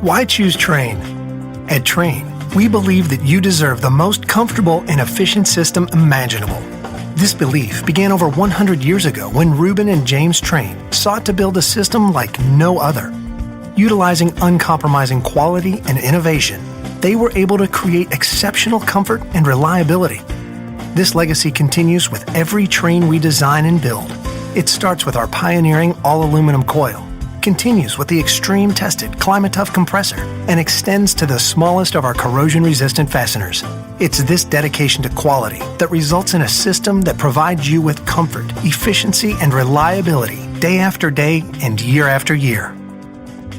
Why choose Trane? At Trane, we believe that you deserve the most comfortable and efficient system imaginable. This belief began over 100 years ago when Reuben and James Trane sought to build a system like no other. Utilizing uncompromising quality and innovation, they were able to create exceptional comfort and reliability. This legacy continues with every Trane we design and build. It starts with our pioneering all-aluminum coil, continues with the extreme-tested climate-tough compressor, and extends to the smallest of our corrosion-resistant fasteners. It's this dedication to quality that results in a system that provides you with comfort, efficiency, and reliability day after day and year after year.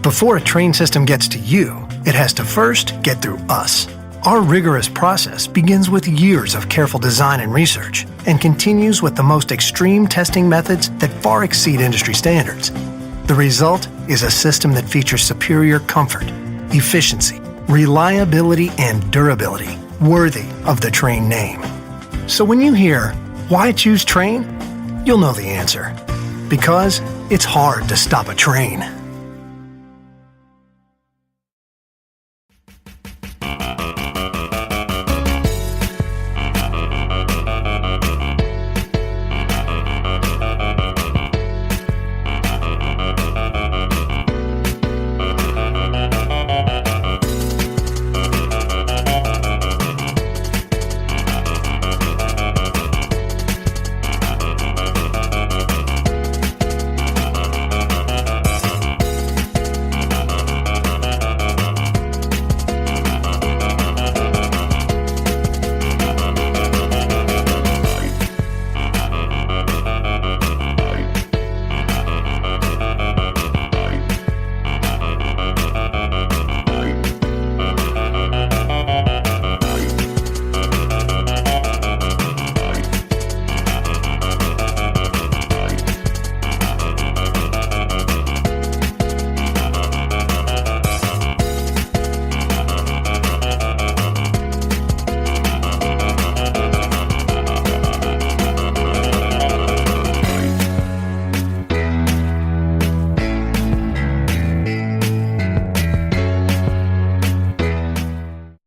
Before a Trane system gets to you, it has to first get through us. Our rigorous process begins with years of careful design and research and continues with the most extreme testing methods that far exceed industry standards. The result is a system that features superior comfort, efficiency, reliability, and durability, worthy of the Trane name. So when you hear, why choose Trane? You'll know the answer. Because it's hard to stop a Trane.